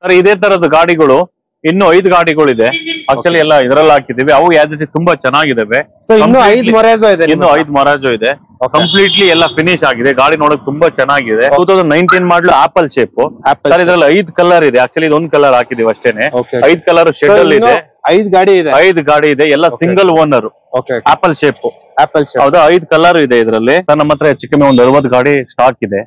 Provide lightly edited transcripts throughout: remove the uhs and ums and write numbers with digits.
Sir ಇದೇ ತರದ ಗಾಡಿಗಳು ಇನ್ನು 5 ಗಾಡಿಗಳಿದೆ. ಆಕ್ಚುಲಿ ಎಲ್ಲ ಇದ್ರಲ್ಲಿ ಹಾಕಿದೀವಿ. ಅವು ಆಸ್ ಇಟ್ ಇಸ್ ತುಂಬಾ ಚೆನ್ನಾಗಿದಾವೆ. ಇನ್ನು 5 ಮೊರಾಜೋ ಇದೆ. ಇನ್ನು 5 ಮೊರಾಜೋ ಇದೆ. ಕಂಪ್ಲೀಟ್ಲಿ ಎಲ್ಲ ಫಿನಿಶ್ ಆಗಿದೆ. ಗಾಡಿ ನೋಡಕ್ ತುಂಬಾ ಚೆನ್ನಾಗಿದೆ. 2019 ಮಾಡಲು ಆಪಲ್ ಶೇಪ್. ಸರ್ ಇದ್ರಲ್ಲಿ 5 ಕಲರ್ ಇದೆ. ಆಕ್ಚುಲಿ ಇದು 1 ಕಲರ್ ಹಾಕಿದೀವಿ ಅಷ್ಟೇನೆ. 5 ಕಲರ್ ಶೆಡ್ ಅಲ್ಲಿ ಇದೆ. 5 ಗಾಡಿ ಇದೆ. 5 ಗಾಡಿ ಇದೆ. ಎಲ್ಲ ಸಿಂಗಲ್ ಓನರ್. Apple shape. ಹೌದಾ, 5 ಕಲರ್ ಇದೆ ಇದರಲ್ಲಿ. ಸರ್ ನಮ್ಮ ಹತ್ರ ಹೆಚ್ಚು ಕಮ್ಮಿ ಒಂದು 60 ಗಾಡಿ ಸ್ಟಾಕ್ ಇದೆ.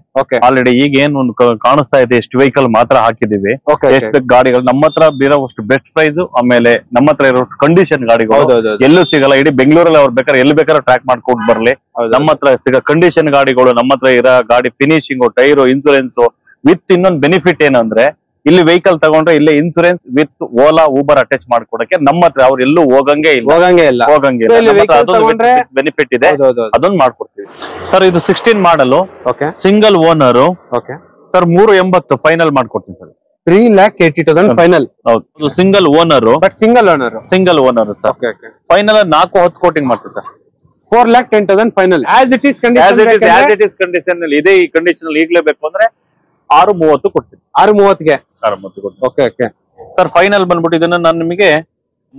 ಆಲ್ರೆಡಿ ಈಗ ಏನ್ ಒಂದು ಕಾಣಿಸ್ತಾ ಇದೆ ಎಷ್ಟು ವೆಹಿಕಲ್ ಮಾತ್ರ ಹಾಕಿದೀವಿ. ಎಷ್ಟು ಗಾಡಿಗಳು ನಮ್ಮ ಹತ್ರ ಬೀರೋಷ್ಟು ಬೆಸ್ಟ್ ಪ್ರೈಸ್, ಆಮೇಲೆ ನಮ್ಮ ಹತ್ರ ಇರೋ ಕಂಡೀಷನ್ ಗಾಡಿಗಳು ಎಲ್ಲೂ ಸಿಗಲ್ಲ. ಇಡೀ ಬೆಂಗಳೂರಲ್ಲಿ ಅವ್ರು ಬೇಕಾದ್ರೆ ಎಲ್ಲಿ ಬೇಕಾದ್ರೆ ಟ್ರ್ಯಾಕ್ ಮಾಡ್ಕೊಂಡು ಬರ್ಲಿ. ನಮ್ಮ ಹತ್ರ ಸಿಗೋ ಕಂಡೀಷನ್ ಗಾಡಿಗಳು, ನಮ್ಮ ಹತ್ರ ಇರೋ ಗಾಡಿ ಫಿನಿಶಿಂಗ್, ಟೈರು, ಇನ್ಸೂರೆನ್ಸ್ ವಿತ್ ಇನ್ನೊಂದು ಬೆನಿಫಿಟ್ ಏನಂದ್ರೆ ಇಲ್ಲಿ ವೆಹಿಕಲ್ ತಗೊಂಡ್ರೆ ಇಲ್ಲಿ insurance with Ola Uber attach ಮಾಡ್ಕೊಡಕ್ಕೆ ನಮ್ಮ ಹತ್ರ ಅವ್ರು ಎಲ್ಲೂ ಹೋಗಂಗೆ ಇಲ್ಲ. ಬೆನಿಫಿಟ್ ಇದೆ, ಅದೊಂದು ಮಾಡ್ಕೊಡ್ತೀವಿ. ಸರ್ ಇದು 16 model, single owner. Sir 380 final ಮಾಡ್ಕೊಡ್ತೀನಿ ಸರ್. 3,80,000 ಫೈನಲ್. ಹೌದು, single owner. Single owner sir. Final 4-10 coating ಮಾಡ್ತೀವಿ sir. 4,10,000 final. As it is condition ಅಲ್ಲಿ ಇದೆ. ಈ ಕಂಡೀಷನ್ ಅಲ್ಲಿ ಈಗಲೇ ಬೇಕು ಅಂದ್ರೆ 630 ಕೊಡ್ತೀನಿ. 630ಗೆ ಕೊಡ್ತೀನಿ. ಸರ್ ಫೈನಲ್ ಬಂದ್ಬಿಟ್ಟು ಇದನ್ನ ನಾನು ನಿಮಗೆ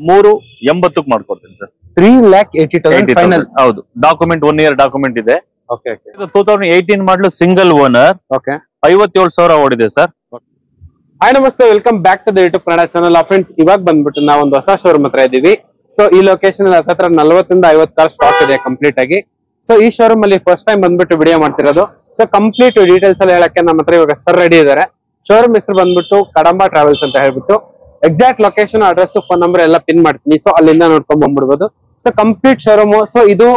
380 ಮಾಡ್ಕೊಡ್ತೀನಿ ಸರ್. 3,80,000 ಫೈನಲ್. ಹೌದು, ಡಾಕ್ಯುಮೆಂಟ್ 1 ಇಯರ್ ಡಾಕ್ಯುಮೆಂಟ್ ಇದೆ. ಇದು 2018 ಮಾಡಲು ಸಿಂಗಲ್ ಓನರ್. 57,000 ಓಡಿದೆ ಸರ್. ಹಾಯ್ ನಮಸ್ತೆ, welcome back to the YouTube Kannada channel. Friends, ಇವಾಗ ಬಂದ್ಬಿಟ್ಟು ನಾವು ಒಂದು ಹೊಸ ಶೋರೂಮ್ ಹತ್ರ ಇದೀವಿ. ಸೊ ಈ ಲೊಕೇಶನ್ ಹತ್ರ 40 ಇಂದ 50 ಕಾರ್ ಸ್ಟಾಕ್ ಇದೆ ಕಂಪ್ಲೀಟ್ ಆಗಿ. ಸೊ ಈ ಶೋರೂಮ್ ಅಲ್ಲಿ ಫಸ್ಟ್ ಟೈಮ್ ಬಂದ್ಬಿಟ್ಟು ವಿಡಿಯೋ ಮಾಡ್ತಿರೋದು. ಸೊ ಕಂಪ್ಲೀಟ್ ಡೀಟೇಲ್ಸ್ ಎಲ್ಲ ಹೇಳಕ್ಕೆ ನಮ್ಮ ಹತ್ರ ಇವಾಗ ಸರ್ ರೆಡಿ ಇದಾರೆ. ಶೋರೂಮ್ ಹೆಸರು ಬಂದ್ಬಿಟ್ಟು ಕಡಂಬ ಟ್ರಾವೆಲ್ಸ್ ಅಂತ ಹೇಳ್ಬಿಟ್ಟು exact location, address, phone number ಎಲ್ಲ ಪಿನ್ ಮಾಡ್ತೀನಿ. ಸೊ ಅಲ್ಲಿಂದ ನೋಡ್ಕೊಂಡ್ ಬಂದ್ಬಿಡ್ಬೋದು. So complete showroom. ಸೊ ಇದು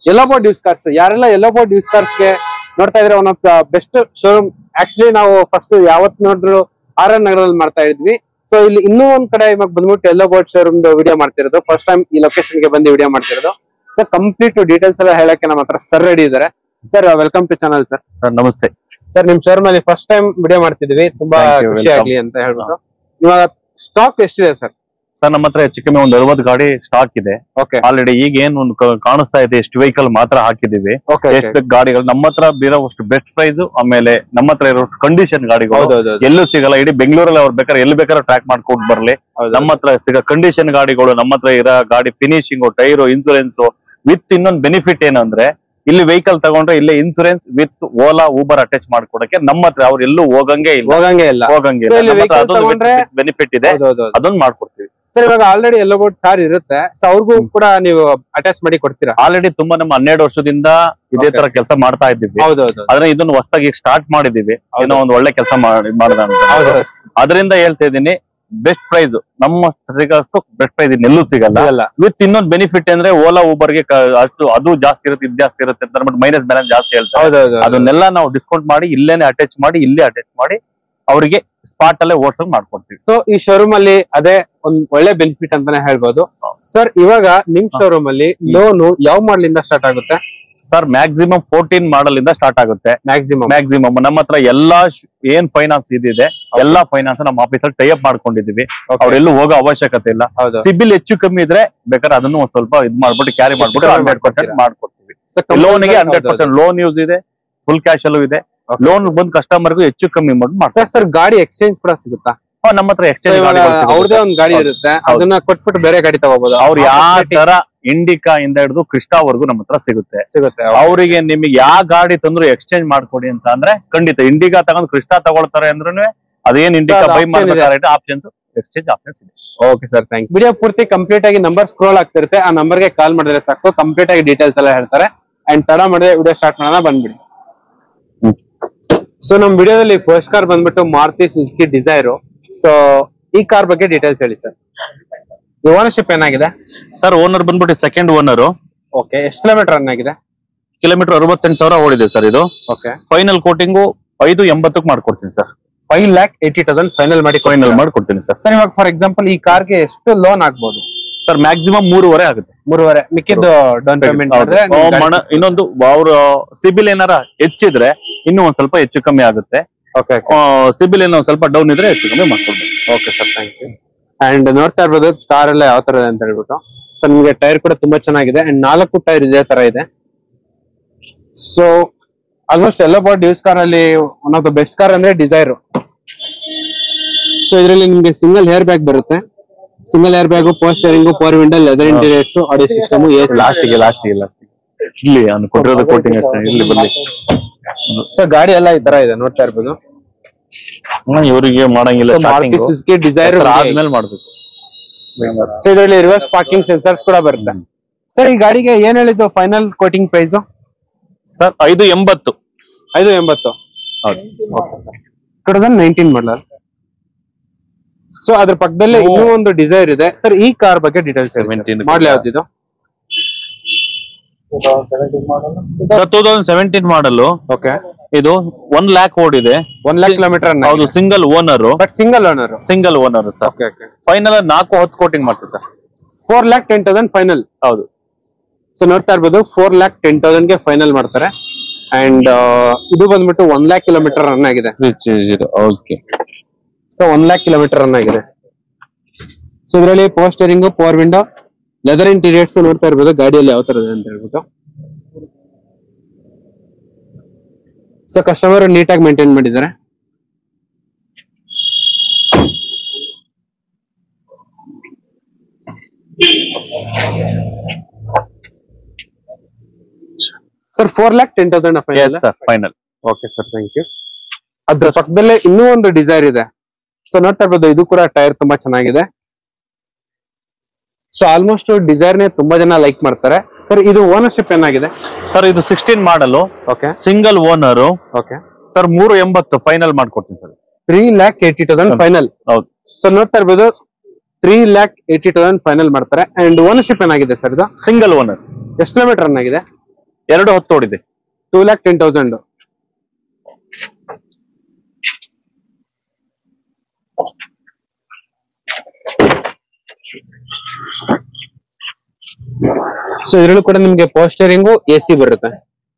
ಯೆಲ್ಲೋ ಬೋರ್ಡ್ ಯೂಸ್ ಕಾರ್ಸ್. ಯಾರೆಲ್ಲ ಯೆಲ್ಲೋ ಬೋರ್ಡ್ ಯೂಸ್ ಕಾರ್ಸ್ ಗೆ ನೋಡ್ತಾ ಇದ್ರೆ one of the best showroom. Actually ನಾವು ಫಸ್ಟ್ ಯಾವತ್ ನೋಡಿದ್ರು RN ನಗರದಲ್ಲಿ ಮಾಡ್ತಾ ಇದ್ವಿ. ಸೊ ಇಲ್ಲಿ ಇನ್ನೂ ಒಂದ್ ಕಡೆ ಇವಾಗ ಬಂದ್ಬಿಟ್ಟು ಯೆಲ್ಲೋ ಬೋರ್ಡ್ ಶೋರೂಮ್ ವಿಡಿಯೋ ಮಾಡ್ತಿರೋದು. ಫಸ್ಟ್ ಟೈಮ್ ಈ ಲೊಕೇಶನ್ ಗೆ ಬಂದು ವಿಡಿಯೋ ಮಾಡ್ತಿರೋದು. ಸೊ ಕಂಪ್ಲೀಟ್ ಡೀಟೇಲ್ಸ್ ಎಲ್ಲ ಹೇಳಕ್ಕೆ ನಮ್ಮ ಹತ್ರ ಸರ್ ರೆಡಿ ಇದಾರೆ. Sir welcome to channel sir. Sir ನಮಸ್ತೆ ಸರ್. ನಿಮ್ ಶೋರೂಮ್ ಅಲ್ಲಿ ಫಸ್ಟ್ ಟೈಮ್ ವಿಡಿಯೋ ಮಾಡ್ತಿದೀವಿ. ತುಂಬಾ ಖುಷಿ ಆಗ್ಲಿ ಅಂತ ಹೇಳ್ಬಿಟ್ಟು. ಇವಾಗ ಸ್ಟಾಕ್ ಎಷ್ಟಿದೆ ಸರ್? ಸರ್ ನಮ್ಮ ಹತ್ರ ಹೆಚ್ಚು ಕಮ್ಮಿ ಒಂದು 60 ಗಾಡಿ ಸ್ಟಾಕ್ ಇದೆ. ಆಲ್ರೆಡಿ ಈಗ ಏನ್ ಒಂದು ಕಾಣಿಸ್ತಾ ಇದೆ ಎಷ್ಟು ವೆಹಿಕಲ್ ಮಾತ್ರ ಹಾಕಿದೀವಿ. ಎಷ್ಟು ಗಾಡಿಗಳು ನಮ್ಮ ಹತ್ರ ಬೀರೋಷ್ಟು ಬೆಸ್ಟ್ ಪ್ರೈಸ್, ಆಮೇಲೆ ನಮ್ಮ ಹತ್ರ ಇರೋ ಕಂಡೀಷನ್ ಗಾಡಿಗಳು ಎಲ್ಲೂ ಸಿಗಲ್ಲ. ಇಡೀ ಬೆಂಗಳೂರಲ್ಲಿ ಅವ್ರು ಬೇಕಾದ್ರೆ ಎಲ್ಲಿ ಬೇಕಾದ್ರೆ ಟ್ರ್ಯಾಕ್ ಮಾಡ್ಕೊಂಡು ಬರ್ಲಿ. ನಮ್ಮ ಹತ್ರ ಸಿಗೋ ಕಂಡೀಷನ್ ಗಾಡಿಗಳು, ನಮ್ಮ ಹತ್ರ ಇರೋ ಗಾಡಿ ಫಿನಿಶಿಂಗ್, ಟೈರು, ಇನ್ಸೂರೆನ್ಸ್ ವಿತ್ ಇನ್ನೊಂದು ಬೆನಿಫಿಟ್ ಏನಂದ್ರೆ ಇಲ್ಲಿ ವೆಹಿಕಲ್ ತಗೊಂಡ್ರೆ ಇಲ್ಲಿ insurance with Ola Uber attach ಮಾಡ್ಕೊಡಕ್ಕೆ ನಮ್ಮ ಹತ್ರ ಅವ್ರು ಎಲ್ಲೂ ಹೋಗಂಗೆ ಇಲ್ಲ. ಬೆನಿಫಿಟ್ ಇದೆ, ಅದೊಂದು ಮಾಡ್ಕೊಡ್ತೀವಿ. ಸರ್ ಇವಾಗ ಆಲ್ರೆಡಿ ಯೆಲ್ಲೋ ಬೋರ್ಡ್ ಕಾರ್ ಇರುತ್ತೆ. ಸೊ ಅವ್ರಿಗೂ ಕೂಡ ನೀವು ಅಟ್ಯಾಚ್ ಮಾಡಿ ಕೊಡ್ತೀರಾ? ಆಲ್ರೆಡಿ ತುಂಬಾ ನಮ್ಮ 12 ವರ್ಷದಿಂದ ಇದೇ ತರ ಕೆಲಸ ಮಾಡ್ತಾ ಇದ್ದೀವಿ. ಆದ್ರೆ ಇದನ್ನು ಹೊಸದಾಗಿ ಸ್ಟಾರ್ಟ್ ಮಾಡಿದೀವಿ. ಏನೋ ಒಂದು ಒಳ್ಳೆ ಕೆಲಸ ಮಾಡಿದ ಅದರಿಂದ ಹೇಳ್ತಾ ಇದ್ದೀನಿ. ಬೆಸ್ಟ್ ಪ್ರೈಸ್ ನಮ್ಮ ಸಿಗೋಷ್ಟು ಬೆಸ್ಟ್ ಪ್ರೈಸ್ ಇನ್ನೆಲ್ಲೂ ಸಿಗಲ್ಲ. ವಿತ್ ಇನ್ನೊಂದು ಬೆನಿಫಿಟ್ ಅಂದ್ರೆ ಓಲಾ ಊಬರ್ಗೆ ಅಷ್ಟು ಅದು ಜಾಸ್ತಿ ಇರುತ್ತೆ, ಇದು ಜಾಸ್ತಿ ಇರುತ್ತೆ ಅಂತ ಮೈನಸ್ ಬ್ಯಾಲೆನ್ಸ್ ಜಾಸ್ತಿ ಹೇಳ್ತಾರೆ. ಅದನ್ನೆಲ್ಲ ನಾವು ಡಿಸ್ಕೌಂಟ್ ಮಾಡಿ ಇಲ್ಲೇನೆ ಅಟ್ಯಾಚ್ ಮಾಡಿ ಅವರಿಗೆ ಸ್ಪಾಟ್ ಅಲ್ಲೇ ಓಡ್ಸೋಕ್ ಮಾಡ್ಕೊಡ್ತೀವಿ. ಸೊ ಈ ಶೋರೂಮ್ ಅಲ್ಲಿ ಅದೇ ಒಂದ್ ಒಳ್ಳೆ ಬೆನಿಫಿಟ್ ಅಂತಾನೆ ಹೇಳ್ಬೋದು. ಸರ್ ಇವಾಗ ನಿಮ್ ಶೋರೂಮ್ ಅಲ್ಲಿ ಲೋನು ಯಾವ ಮಾಡಲ್ ಇಂದ ಸ್ಟಾರ್ಟ್ ಆಗುತ್ತೆ? ಸರ್ ಮ್ಯಾಕ್ಸಿಮಮ್ 14 ಮಾಡಲ್ ಇಂದ ಸ್ಟಾರ್ಟ್ ಆಗುತ್ತೆ. ಮ್ಯಾಕ್ಸಿಮಮ್ ನಮ್ಮ ಹತ್ರ ಎಲ್ಲಾ ಏನ್ ಫೈನಾನ್ಸ್ ಇದಿದೆ ಎಲ್ಲಾ ಫೈನಾನ್ಸ್ ನಮ್ಮ ಆಫೀಸಲ್ಲಿ ಟೈ ಅಪ್ ಮಾಡ್ಕೊಂಡಿದೀವಿ. ಅವ್ರೆಲ್ಲೂ ಹೋಗೋ ಅವಶ್ಯಕತೆ ಇಲ್ಲ. ಸಿಬಿಲ್ ಹೆಚ್ಚು ಕಮ್ಮಿ ಇದ್ರೆ ಬೇಕಾದ್ರೆ ಅದನ್ನು ಒಂದ್ ಸ್ವಲ್ಪ ಇದ್ ಮಾಡ್ಬಿಟ್ಟು ಕ್ಯಾರಿ ಮಾಡ್ಬಿಟ್ಟು 100% ಮಾಡ್ಕೊಡ್ತೀವಿ. ಲೋನ್ಗೆ 100% ಲೋನ್ ಯೂಸ್ ಇದೆ, ಫುಲ್ ಕ್ಯಾಶ್ ಅಲ್ಲೂ ಇದೆ. ಲೋನ್ ಬಂದ್ ಕಸ್ಟಮರ್ಗೂ ಹೆಚ್ಚು ಕಮ್ಮಿ ಮಾಡ್ತಾರೆ. ಸರ್ ಗಾಡಿ ಎಕ್ಸ್ಚೇಂಜ್ ಕೂಡ ಸಿಗುತ್ತಾ? ನಮ್ಮ ಹತ್ರ ಎಕ್ಸ್ಚೇಂಜ್ ಅವ್ರದೇ ಒಂದು ಗಾಡಿ ಇರುತ್ತೆ, ಅದನ್ನ ಕೊಟ್ಬಿಟ್ಟು ಬೇರೆ ಗಾಡಿ ತಗೋಬಹುದು. ಅವ್ರು ಯಾವ ತರ ಇಂಡಿಕಾ ಇಂದ ಹಿಡಿದು ಕ್ರಿಸ್ಟಾವರ್ಗು ನಮ್ಮ ಹತ್ರ ಸಿಗುತ್ತೆ. ಅವರಿಗೆ ನಿಮಗೆ ಯಾವ ಗಾಡಿ ತಂದ್ರು ಎಕ್ಸ್ಚೇಂಜ್ ಮಾಡ್ಕೊಡಿ ಅಂತ ಅಂದ್ರೆ ಖಂಡಿತ. ಇಂಡಿಕಾ ತಗೊಂಡು ಕ್ರಿಸ್ಟಾ ತಗೊಳ್ತಾರೆ ಅಂದ್ರೆ ಅದೇನ್ ಇಂಡಿಕಾ ಬೈ ಮಾಡ್ಬೇಕಾದ್ರೆ ಆಪ್ಷನ್ಸ್ ಎಕ್ಸ್ಚೇಂಜ್ ಆಪ್ಷನ್ಸ್ ಇದೆ. Okay sir, thank you. Video ಪೂರ್ತಿ ಕಂಪ್ಲೀಟ್ ಆಗಿ ನಂಬರ್ ಸ್ಕ್ರೋಲ್ ಆಗ್ತಿರುತ್ತೆ. ಆ ನಂಬರ್ಗೆ ಕಾಲ್ ಮಾಡಿದ್ರೆ ಸಾಕು, ಕಂಪ್ಲೀಟ್ ಆಗಿ ಡೀಟೇಲ್ಸ್ ಎಲ್ಲ ಹೇಳ್ತಾರೆ. ಅಂಡ್ ತಡ ಮಾಡಿದ್ರೆ ವಿಡಿಯೋ ಸ್ಟಾರ್ಟ್ ಮಾಡೋಣ, ಬಂದ್ಬಿಡಿ. ಸೊ ನಮ್ ವಿಡಿಯೋದಲ್ಲಿ ಫಸ್ಟ್ ಕಾರ್ ಬಂದ್ಬಿಟ್ಟು ಮಾರುತಿ ಸುಜುಕಿ ಡಿಸೈರ್. ಸೊ ಈ ಕಾರ್ ಬಗ್ಗೆ ಡೀಟೇಲ್ಸ್ ಹೇಳಿ ಸರ್. ಓನರ್ಶಿಪ್ ಏನಾಗಿದೆ? ಸರ್ ಓನರ್ ಬಂದ್ಬಿಟ್ಟು ಸೆಕೆಂಡ್ ಓನರ್. ಓಕೆ, ಎಷ್ಟು ಕಿಲೋಮೀಟರ್ ರನ್ ಆಗಿದೆ? ಕಿಲೋಮೀಟರ್ 68,000 ಓಡಿದೆ ಸರ್ ಇದು. ಓಕೆ, ಫೈನಲ್ ಕೋಟಿಂಗು 580 ಮಾಡ್ಕೊಡ್ತೀನಿ ಸರ್. 5,80,000 ಫೈನಲ್ ಮಾಡ್ಕೊಡ್ತೀನಿ ಸರ್. ಸರ್ ಇವಾಗ ಫಾರ್ ಎಕ್ಸಾಂಪಲ್ ಈ ಕಾರ್ಗೆ ಎಷ್ಟು ಲೋನ್ ಆಗ್ಬೋದು? ಸರ್ ಮ್ಯಾಕ್ಸಿಮಮ್ 3.5 ಆಗುತ್ತೆ. 3.5 ಮಿಕ್ಕಿದ್ದು ಡೌನ್ ಪೇಮೆಂಟ್. ಇನ್ನೊಂದು ಅವ್ರ ಸಿಬಿಲ್ ಏನಾರ ಹೆಚ್ಚಿದ್ರೆ ಇನ್ನೂ ಒಂದ್ ಸ್ವಲ್ಪ ಹೆಚ್ಚು ಕಮ್ಮಿ ಆಗುತ್ತೆ. ಸಿಬಿಲ್ ಏನೋ ಸ್ವಲ್ಪ ಡೌನ್ ಇದ್ರೆ ಹೆಚ್ಚು ಕಮ್ಮಿ ಮಾಡ್ಕೊಡ್ಬೇಕು. Okay sir, thank you. And ನೋಡ್ತಾ ಇರ್ಬೋದು ಕಾರ್ ಎಲ್ಲ ಯಾವ ತರ ಇದೆ ಅಂತ ಹೇಳ್ಬಿಟ್ಟು. ಸೊ ನಿಮ್ಗೆ ಟೈರ್ ಕೂಡ ತುಂಬಾ ಚೆನ್ನಾಗಿದೆ. ಅಂಡ್ 4 ಟೈರ್ ಇದೇ ತರ ಇದೆ. ಸೊ ಆಲ್ಮೋಸ್ಟ್ ಎಲ್ಲ ಬೋರ್ಡ್ ಯೂಸ್ ಕಾರ್ ಅಲ್ಲಿ one of the best car ಅಂದ್ರೆ ಡಿಸೈರ್. ಸೊ ಇದರಲ್ಲಿ ನಿಮ್ಗೆ ಸಿಂಗಲ್ ಏರ್ ಬ್ಯಾಗ್ ಬರುತ್ತೆ, single air bag, power steering, power window, leather interiors, audio system, ಲಾಸ್ಟಿಗೆ ಇಲ್ಲಿ ಕೊಟ್ಟಿರೋದು ಕೋಟಿಂಗ್ ಅಷ್ಟೇ. ಇಲ್ಲಿ ಬನ್ನಿ. ಸೊ ಗಾಡಿ ಎಲ್ಲ ಈ ತರ ಇದೆ, ನೋಡ್ತಾ ಇರ್ಬೋದು. ಇವರಿಗೆ ಮಾಡಂಗಿಲ್ಲ, ಡಿಸೈರ್ ಆದ್ಮೇಲೆ ಮಾಡ್ಬೇಕು. ಸೊ ಇದರಲ್ಲಿ ರಿವರ್ಸ್ ಪಾರ್ಕಿಂಗ್ ಸೆನ್ಸರ್ಸ್ ಕೂಡ ಬರುತ್ತೆ. ಸರ್ ಈ ಗಾಡಿಗೆ ಏನ್ ಹೇಳಿದ್ದು ಫೈನಲ್ ಕೋಟಿಂಗ್ ಪ್ರೈಸ್? ಸರ್ 580. 580. ಹೌದು. Okay sir. 2019 ಮಾಡಲ್. ಸೊ ಅದ್ರ ಪಕ್ಕದಲ್ಲೇ ಇನ್ನೂ ಒಂದು ಡಿಸೈರ್ ಇದೆ. ಸರ್ ಈ ಕಾರ್ ಬಗ್ಗೆ ಡೀಟೇಲ್ಸ್ ಮಾಡಲ್ ಯಾವ್ದಿದು? ಸರ್ 2017 ಮಾಡಲು. ಓಕೆ. ಇದು 1 lakh ಓಡಿದೆ, 1 lakh ಕಿಲೋಮೀಟರ್. ಹೌದು. Single owner. But single owner sir. Okay okay. Final 410 quoting ಮಾಡ್ತೀವಿ ಸರ್. 4,10,000 ಫೈನಲ್. ಹೌದು. ಸೊ ನೋಡ್ತಾ ಇರ್ಬೋದು, 4,10,000 ಗೆ ಫೈನಲ್ ಮಾಡ್ತಾರೆ. ಅಂಡ್ ಇದು ಬಂದ್ಬಿಟ್ಟು 1 lakh ಕಿಲೋಮೀಟರ್ ರನ್ ಆಗಿದೆ. Okay. So 1 lakh kilometre run ಆಗಿದೆ. ಸೊ ಇದರಲ್ಲಿ power steering, power window, leather interiors ನೋಡ್ತಾ ಇರ್ಬೋದು ಗಾಡಿಯಲ್ಲಿ ಯಾವ ತರ ಇದೆ ಅಂತ ಹೇಳ್ಬಿಟ್ಟು. ಸೊ ಕಸ್ಟಮರ್ ನೀಟಾಗಿ ಮೇಂಟೈನ್ ಮಾಡಿದ್ದಾರೆ. Sir 4,10,000 final. Okay sir, thank you. ಅದ್ರ ಪಕ್ಕದಲ್ಲೇ ಇನ್ನೂ ಒಂದು ಡಿಸೈರ್ ಇದೆ. ಸೊ ನೋಡ್ತಾ ಇರ್ಬೋದು, ಇದು ಕೂಡ ಟೈರ್ ತುಂಬಾ ಚೆನ್ನಾಗಿದೆ. ಸೊ ಆಲ್ಮೋಸ್ಟ್ ಡಿಸೈರ್ ನೇ ತುಂಬಾ ಜನ ಲೈಕ್ ಮಾಡ್ತಾರೆ. ಸರ್ ಇದು ಓನರ್ಶಿಪ್ ಏನಾಗಿದೆ? ಸರ್ ಇದು 16 model. Okay. Single owner. Okay. Sir 380 final ಮಾಡ್ಕೊಡ್ತೀನಿ ಸರ್. 3,80,000 ಫೈನಲ್. ಹೌದು. ಸೊ ನೋಡ್ತಾ ಇರ್ಬೋದು, 3,80,000 ಫೈನಲ್ ಮಾಡ್ತಾರೆ. ಅಂಡ್ ಓನರ್ಶಿಪ್ ಏನಾಗಿದೆ ಸರ್ ಇದು? Single owner. ಎಷ್ಟು ಕಿಲೋಮೀಟರ್ ರನ್ ಆಗಿದೆ? 210 ಓಡಿದೆ. 2,10,000. ಸೊ ಇದರಲ್ಲೂ ಕೂಡ ನಿಮ್ಗೆ ಪವರ್ ಸ್ಟೇರಿಂಗು, AC ಬರುತ್ತೆ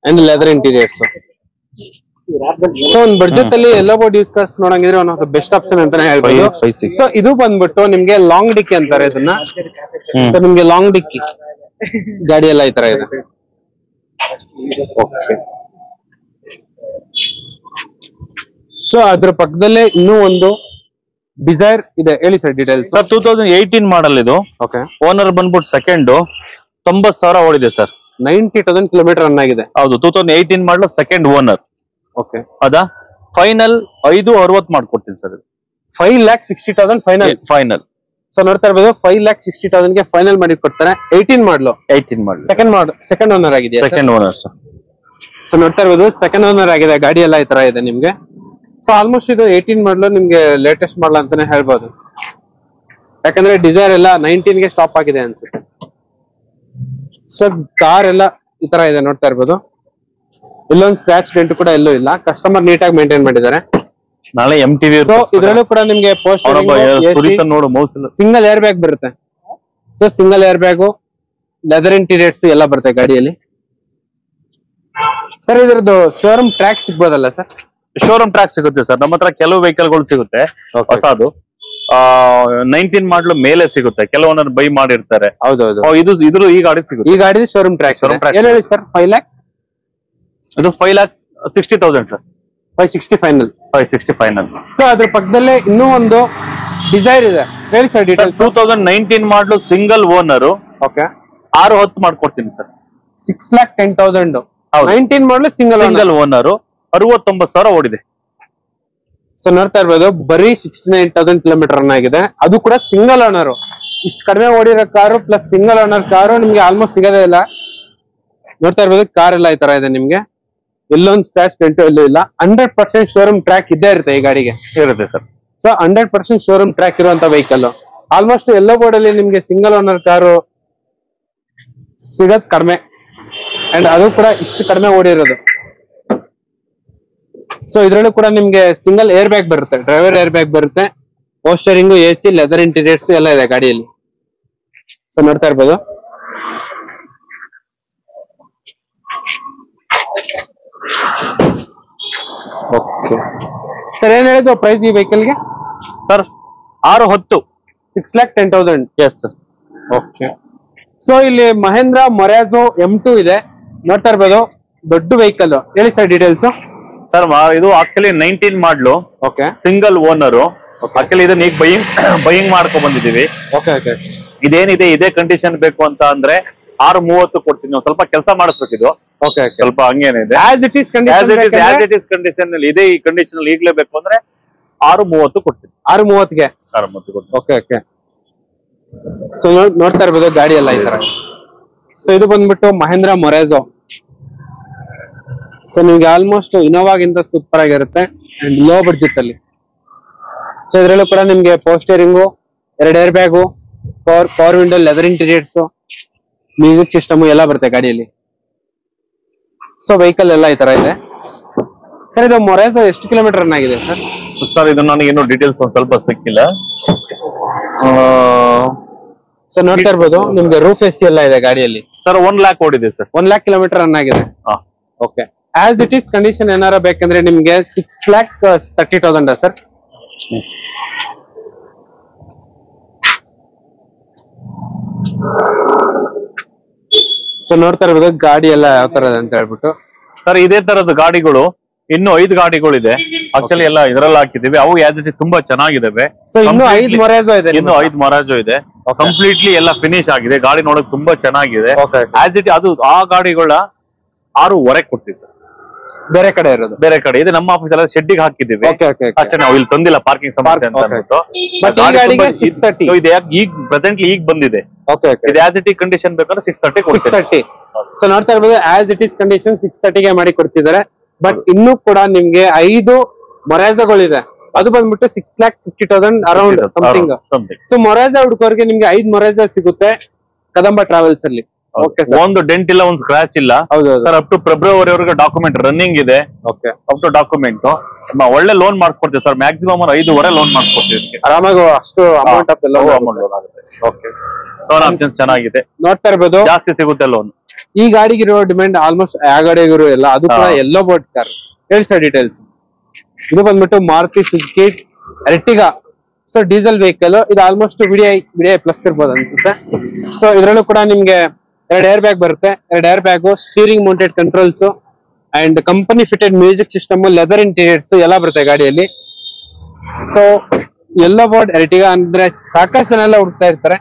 ಅಂಡ್ ಲೆದರ್ ಇಂಟೀರಿಯರ್ಸ್. ಸೊ ಒಂದು ಬಡ್ಜೆಟ್ ಅಲ್ಲಿ ಎಲ್ಲ ಬೋರ್ಡ್ ಯೂಸ್ ಕಾರ್ಸ್ ನೋಡಂಗಿದ್ರೆ one of the best option ಅಂತಾನೆ ಹೇಳ್ಬೋದು. ಸೊ ಇದು ಬಂದ್ಬಿಟ್ಟು ನಿಮ್ಗೆ ಲಾಂಗ್ ಡಿಕ್ಕಿ ಅಂತಾರೆ ಇದನ್ನ. ಸೊ ನಿಮ್ಗೆ ಲಾಂಗ್ ಡಿಕ್ಕಿ ಗಾಡಿ ಎಲ್ಲ ಈ ತರ ಇದೆ. ಸೊ ಅದ್ರ ಪಕ್ಕದಲ್ಲೇ ಇನ್ನೂ ಒಂದು ಡಿಸೈರ್ ಇದೆ, ಹೇಳಿ ಸರ್ ಡೀಟೇಲ್ಸ್. ಸರ್ 2018 ಮಾಡಲ್ ಇದು. ಓಕೆ. ಓನರ್ ಬಂದ್ಬಿಟ್ಟು ಸೆಕೆಂಡ್, 90,000 ಓಡಿದೆ ಸರ್. 90,000 ಕಿಲೋಮೀಟರ್ ರನ್ ಆಗಿದೆ. ಹೌದು. 2018 ಮಾಡಲು ಸೆಕೆಂಡ್ ಓನರ್. ಓಕೆ. ಅದಾ ಫೈನಲ್ 560 ಮಾಡ್ಕೊಡ್ತೀನಿ ಸರ್. 5,60,000 ಫೈನಲ್. ಸೊ ನೋಡ್ತಾ ಇರ್ಬೋದು, 5,60,000 ಗೆ ಫೈನಲ್ ಮಾಡಿ ಕೊಡ್ತಾರೆ. 18 ಮಾಡಲು. ಸೆಕೆಂಡ್ ಓನರ್ ಆಗಿದೆ. Second owner sir. ಸೊ ನೋಡ್ತಾ ಇರ್ಬೋದು, ಸೆಕೆಂಡ್ ಓನರ್ ಆಗಿದೆ. ಗಾಡಿ ಎಲ್ಲ ಈ ತರ ಇದೆ ನಿಮ್ಗೆ. ಸೊ ಆಲ್ಮೋಸ್ಟ್ ಇದು 18 ಮಾಡಲು ನಿಮ್ಗೆ ಲೇಟೆಸ್ಟ್ ಮಾಡಲ್ ಅಂತಾನೆ ಹೇಳ್ಬೋದು. ಯಾಕಂದ್ರೆ ಡಿಸೈರ್ ಎಲ್ಲ 19 ಗೆ ಸ್ಟಾಪ್ ಆಗಿದೆ ಅನ್ಸುತ್ತೆ. ಸೊ ಕಾರ್ ಎಲ್ಲ ಈ ತರ ಇದೆ, ನೋಡ್ತಾ ಇರ್ಬೋದು. ಇಲ್ಲೊಂದು ಸ್ಕ್ರಾಚ್ ಡೆಂಟ್ ಕೂಡ ಎಲ್ಲೂ ಇಲ್ಲ. ಕಸ್ಟಮರ್ ನೀಟಾಗಿ ಮೇಂಟೈನ್ ಮಾಡಿದ್ದಾರೆ. ನಾಳೆ MTV. ಸೊ ಇದ್ರಲ್ಲೂ ಕೂಡ ನಿಮ್ಗೆ ಸಿಂಗಲ್ ಏರ್ ಬ್ಯಾಗ್ ಬರುತ್ತೆ. So single air bag, leather interiors ಎಲ್ಲ ಬರುತ್ತೆ ಗಾಡಿಯಲ್ಲಿ. ಸರ್ ಇದ್ರದ್ದು ಶೋರೂಮ್ ಟ್ರ್ಯಾಕ್ ಸಿಗ್ಬೋದಲ್ಲ ಸರ್? ಶೋರೂಮ್ ಟ್ರ್ಯಾಕ್ ಸಿಗುತ್ತೆ ಸರ್. ನಮ್ಮ ಹತ್ರ ಕೆಲವು ವೆಹಿಕಲ್ ಗಳು ಸಿಗುತ್ತೆ ಹೊಸದು. 19 ಮಾಡಲು ಮೇಲೆ ಸಿಗುತ್ತೆ, ಕೆಲವೊಂದನ್ನು ಬೈ ಮಾಡಿರ್ತಾರೆ. ಹೌದೌದು. ಇದ್ರ ಈ ಗಾಡಿ ಸಿಗುತ್ತೆ. ಈ ಗಾಡಿ ಶೋರೂಮ್ ಟ್ರ್ಯಾಕ್. ಏನ್ ಹೇಳಿ ಸರ್? 5 lakh. ಇದು 5,60,000 ಸರ್. 560 ಫೈನಲ್. 560 ಫೈನಲ್. ಸೊ ಅದ್ರ ಪಕ್ಕದಲ್ಲೇ ಇನ್ನೂ ಒಂದು ಡಿಸೈರ್ ಇದೆ, ಹೇಳಿ ಸರ್ ಡೀಟೇಲ್. 2019 ಮಾಡಲು ಸಿಂಗಲ್ ಓನರ್. ಓಕೆ. 610 ಮಾಡ್ಕೊಡ್ತೀನಿ ಸರ್. 6,10,000. 19 ಮಾಡಲು ಸಿಂಗಲ್ ಓನರ್. 69,000 ಓಡಿದೆ. ಸೊ ನೋಡ್ತಾ ಇರ್ಬೋದು, ಬರೀ 69,000 ಕಿಲೋಮೀಟರ್ ರನ್ ಆಗಿದೆ. ಅದು ಕೂಡ ಸಿಂಗಲ್ ಓನರ್. ಇಷ್ಟು ಕಡಿಮೆ ಓಡಿರೋ car plus single owner car ನಿಮ್ಗೆ ಆಲ್ಮೋಸ್ಟ್ ಸಿಗೋದೇ ಇಲ್ಲ. ನೋಡ್ತಾ ಇರ್ಬೋದು, ಕಾರ್ ಎಲ್ಲ ಈ ತರ ಇದೆ ನಿಮ್ಗೆ. ಎಲ್ಲೊಂದು ಸ್ಕ್ರಾಚ್ ಡೆಂಟು ಎಲ್ಲೂ ಇಲ್ಲ. 100% ಶೋರೂಮ್ ಟ್ರ್ಯಾಕ್ ಇದ್ದೇ ಇರುತ್ತೆ ಈ ಗಾಡಿಗೆ. ಇರುತ್ತೆ ಸರ್. ಸೊ 100% ಶೋರೂಮ್ ಟ್ರ್ಯಾಕ್ ಇರುವಂತ ವೆಹಿಕಲ್. ಆಲ್ಮೋಸ್ಟ್ ಎಲ್ಲೋ ಬೋರ್ಡ್ ಅಲ್ಲಿ ನಿಮ್ಗೆ ಸಿಂಗಲ್ ಓನರ್ ಕಾರು ಸಿಗೋದ್ ಕಡಿಮೆ. ಅಂಡ್ ಅದು ಕೂಡ ಇಷ್ಟು ಕಡಿಮೆ ಓಡಿರೋದು. ಸೊ ಇದ್ರಲ್ಲೂ ಕೂಡ ನಿಮ್ಗೆ ಸಿಂಗಲ್ ಏರ್ ಬ್ಯಾಗ್ ಬರುತ್ತೆ, ಡ್ರೈವರ್ ಏರ್ ಬ್ಯಾಗ್ ಬರುತ್ತೆ, power steering, AC, leather interiors ಎಲ್ಲ ಇದೆ ಗಾಡಿಯಲ್ಲಿ. ಸೊ ನೋಡ್ತಾ ಇರ್ಬೋದು. ಓಕೆ ಸರ್, ಏನ್ ಹೇಳಿದ್ರು ಪ್ರೈಸ್ ಈ ವೆಹಿಕಲ್ಗೆ? Sir 610. 6,10,000. Yes sir. Okay. So ಇಲ್ಲಿ ಮಹೇಂದ್ರ ಮೊರಾಜೋ M2 ಇದೆ, ನೋಡ್ತಾ ಇರ್ಬೋದು. ದೊಡ್ಡ ವೆಹಿಕಲ್. ಹೇಳಿ ಸರ್ ಡೀಟೇಲ್ಸ್. ಸರ್ ಇದು actually 19 model. Okay. Single owner. Actually ಇದನ್ನ ಈಗ ಬೈಯಿಂಗ್ ಮಾಡ್ಕೊ ಬಂದಿದೀವಿ. Okay okay. ಇದೇನಿದೆ ಇದೇ ಕಂಡೀಷನ್ ಬೇಕು ಅಂತ ಅಂದ್ರೆ 6:30 ಕೊಡ್ತೀನಿ. ಒಂದ್ ಸ್ವಲ್ಪ ಕೆಲಸ ಮಾಡಿಸ್ಬೇಕಿದು. ಓಕೆ. ಸ್ವಲ್ಪ ಹಂಗೇನಿದೆ ಆಸ್ ಇಟ್ ಈಸ್ ಕಂಡೀಷನ್ ಅಲ್ಲಿ ಇದೆ. ಈ ಕಂಡೀಷನ್ ಅಲ್ಲಿ ಈಗಲೇ ಬೇಕು ಅಂದ್ರೆ 6:30 ಕೊಡ್ತೀನಿ. 6:30ಗೆ 6:30 ಕೊಡ್ತೀನಿ. Okay okay. ಸೊ ನೋಡ್ತಾ ಇರ್ಬೋದು ಗಾಡಿ ಎಲ್ಲ ಈ ತರ. ಸೊ ಇದು ಬಂದ್ಬಿಟ್ಟು ಮಹೇಂದ್ರ ಮೊರೆಜೋ. ಸೊ ನಿಮ್ಗೆ ಆಲ್ಮೋಸ್ಟ್ ಇನೋವಾಗಿಂತ ಸೂಪರ್ ಆಗಿರುತ್ತೆ ಅಂಡ್ ಲೋ ಬಡ್ಜೆಟ್ ಅಲ್ಲಿ. ಸೊ ಇದ್ರಲ್ಲೂ ಕೂಡ ನಿಮ್ಗೆ ಪೋಸ್ಟರಿಂಗು, 2 air bag, power window, leather interiors, music system ಎಲ್ಲ ಬರುತ್ತೆ ಗಾಡಿಯಲ್ಲಿ. ಸೊ ವೆಹಿಕಲ್ ಎಲ್ಲ ಈ ತರ ಇದೆ ಸರ್. ಇದು ಮೊರೆಜೋ ಎಷ್ಟು ಕಿಲೋಮೀಟರ್ ರನ್ ಆಗಿದೆ ಸರ್? ಸರ್ ಇದು ನನಗೆ ಇನ್ನೂ ಡೀಟೇಲ್ಸ್ ಒಂದ್ ಸ್ವಲ್ಪ ಸಿಕ್ಕಿಲ್ಲ. ಸೊ ನೋಡ್ತಾ ಇರ್ಬೋದು ನಿಮ್ಗೆ ರೂಫ್ ಎಸಿ ಎಲ್ಲ ಇದೆ ಗಾಡಿಯಲ್ಲಿ. ಸರ್ 1 lakh ಓಡಿದೆ ಸರ್. 1 lakh ಕಿಲೋಮೀಟರ್ ರನ್ ಆಗಿದೆ. Okay. As it is condition ಏನಾರ ಬೇಕಂದ್ರೆ ನಿಮ್ಗೆ 6,30,000 ಸರ್. ಸೊ ನೋಡ್ತಾ ಇರ್ಬೋದು ಗಾಡಿ ಎಲ್ಲ ಯಾವ ತರ ಇದೆ ಅಂತ ಹೇಳ್ಬಿಟ್ಟು. ಸರ್ ಇದೇ ತರದ ಗಾಡಿಗಳು ಇನ್ನು 5 ಗಾಡಿಗಳಿದೆ. ಆಕ್ಚುಲಿ ಎಲ್ಲ ಇದ್ರಲ್ಲಿ ಹಾಕಿದೀವಿ. ಅವು ಆಸ್ ಇಟ್ ಇಸ್ ತುಂಬಾ ಚೆನ್ನಾಗಿದ್ದಾವೆ. ಸೊ ಇನ್ನು 5 ಮೊರೆಜೋ ಇದೆ. ಇನ್ನು 5 ಮೊರೆಜೋ ಇದೆ. ಕಂಪ್ಲೀಟ್ಲಿ ಎಲ್ಲ ಫಿನಿಶ್ ಆಗಿದೆ. ಗಾಡಿ ನೋಡಕ್ ತುಂಬಾ ಚೆನ್ನಾಗಿದೆ. ಆಸ್ ಇಟ್ ಅದು ಆ ಗಾಡಿಗಳ 6:30 ಕೊಡ್ತೀವಿ ಸರ್. ಬೇರೆ ಕಡೆ ಇರೋದು ಬೇರೆ ಕಡೆ ಇದೆ. ನಮ್ಮ ಆಫೀಸ್ ಎಲ್ಲ ಶೆಡ್ಡಿಗೆ ಹಾಕಿದ್ದೀವಿ ಅಷ್ಟೇ. ನಾವು ಇಲ್ಲಿ ತಂದಿಲ್ಲ ಪಾರ್ಕಿಂಗ್ ಸಮಸ್ಯೆ ಅಂತ ಅಂದ್ಬಿಟ್ಟು. ಇದು ಈಗ ಪ್ರೆಸೆಂಟ್ಲಿ ಈಗ ಬಂದಿದೆ. ಇದು ಆಸ್ ಇಟ್ ಈಸ್ ಕಂಡೀಷನ್ ಬೇಕಂದ್ರೆ 6:30. ಸೊ ನೋಡ್ತಾ ಇರ್ಬೋದು ಆಸ್ ಇಟ್ ಈಸ್ ಕಂಡೀಷನ್ 6:30ಗೆ ಮಾಡಿ ಕೊಡ್ತಿದ್ದಾರೆ. ಬಟ್ ಇನ್ನೂ ಕೂಡ ನಿಮ್ಗೆ 5 ಮೊರೆಜೋಗಳಿದೆ. ಅದು ಬಂದ್ಬಿಟ್ಟು 6,50,000 ಅರೌಂಡ್ ಸಮಥಿಂಗ್. ಸೊ ಮೊರೆಜೋ ಹುಡುಕೋರ್ಗೆ ನಿಮ್ಗೆ 5 ಮೊರೆಜೋ ಸಿಗುತ್ತೆ ಕದಂಬ ಟ್ರಾವೆಲ್ಸ್ ಅಲ್ಲಿ. ಒಂದು ಡೆಂಟ್ ಇಲ್ಲ, ಒಂದು ಸ್ಕ್ರಾಚ್ ಇಲ್ಲ ಸರ್. ಅಪ್ ಟು ಫೆಬ್ರವರಿ ವರೆಗೆ ಡಾಕ್ಯುಮೆಂಟ್ ರನ್ನಿಂಗ್ ಇದೆ. ಅಪ್ ಟು ಡಾಕ್ಯುಮೆಂಟ್ ಒಳ್ಳೆ ಲೋನ್ ಮಾಡಿಸ್ಕೊಡ್ತೀವಿ ಸರ್. ಮ್ಯಾಕ್ಸಿಮಮ್ 5.5 ಲೋನ್ ಮಾಡಿಸ್ಕೊಡ್ತೀವಿ ಆರಾಮಾಗಿ. ಅಷ್ಟು ಅಮೌಂಟ್ ಲೋನ್ ಆಪ್ಷನ್ಸ್ ಚೆನ್ನಾಗಿದೆ. ನೋಡ್ತಾ ಇರ್ಬೋದು ಜಾಸ್ತಿ ಸಿಗುತ್ತೆ ಲೋನ್. ಈ ಗಾಡಿಗಿರೋ ಡಿಮ್ಯಾಂಡ್ ಆಲ್ಮೋಸ್ಟ್ ಆ ಗಾಡಿಗಿರೋ ಎಲ್ಲ. ಅದು ಕೂಡ ಎಲ್ಲೋ ಬೋಟ್ ಕಾರ್. ಹೇಳಿ ಸರ್ ಡೀಟೇಲ್ಸ್. ಇದು ಬಂದ್ಬಿಟ್ಟು Maruti Suzuki Ertiga. So diesel vehicle ಇದು. ಆಲ್ಮೋಸ್ಟ್ ವಿಡಿಐ ಪ್ಲಸ್ ಇರ್ಬೋದು ಅನ್ಸುತ್ತೆ. ಸೊ ಇದ್ರಲ್ಲೂ ಕೂಡ ನಿಮ್ಗೆ 2 ಏರ್ ಬ್ಯಾಗ್ ಬರುತ್ತೆ. 2 air bag, steering mounted controls and company fitted music system, leather interiors ಎಲ್ಲ ಬರುತ್ತೆ ಗಾಡಿಯಲ್ಲಿ. ಸೊ ಎಲ್ಲೋ ಬೋರ್ಡ್ ಎರ್ಟಿಗಾ ಅಂದ್ರೆ ಸಾಕಷ್ಟು ಜನ ಎಲ್ಲ ಹುಡುಕ್ತಾ ಇರ್ತಾರೆ.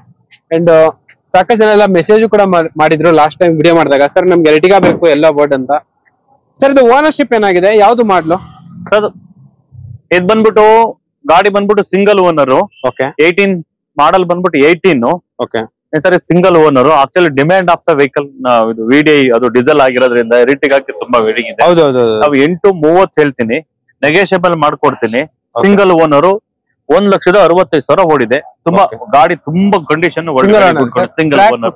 ಅಂಡ್ ಸಾಕಷ್ಟು ಜನ ಎಲ್ಲ ಮೆಸೇಜ್ ಕೂಡ ಮಾಡಿದ್ರು ಲಾಸ್ಟ್ ಟೈಮ್ ವಿಡಿಯೋ ಮಾಡಿದಾಗ. ಸರ್ ನಮ್ಗೆ ಎರ್ಟಿಗಾ ಬೇಕು ಎಲ್ಲೋ ಬೋರ್ಡ್ ಅಂತ. ಸರ್ ಇದು ಓನರ್ಶಿಪ್ ಏನಾಗಿದೆ? ಯಾವ್ದು ಮಾಡ್ಲು ಸರ್? ಇದು ಬಂದ್ಬಿಟ್ಟು ಗಾಡಿ ಬಂದ್ಬಿಟ್ಟು ಸಿಂಗಲ್ ಓನರ್. 18 ಮಾಡಲ್ ಬಂದ್ಬಿಟ್ಟು 18. ಸರಿ single owner. Actually demand of the vehicle ಇದು ವಿಡಿಐ ಅದು ಡೀಸೆಲ್ ಆಗಿರೋದ್ರಿಂದ ಎರ್ಟಿಗಾ ತುಂಬಾ ವೇಡಿಂಗ್ ಇದೆ. ನಾವು 8:30 ಹೇಳ್ತೀನಿ. ನೆಗೋಷಿಯಬಲ್ ಮಾಡ್ಕೊಡ್ತೀನಿ. ಸಿಂಗಲ್ ಓನರ್ 1,65,000 ಓಡಿದೆ. ತುಂಬಾ ಗಾಡಿ ತುಂಬಾ condition single owner.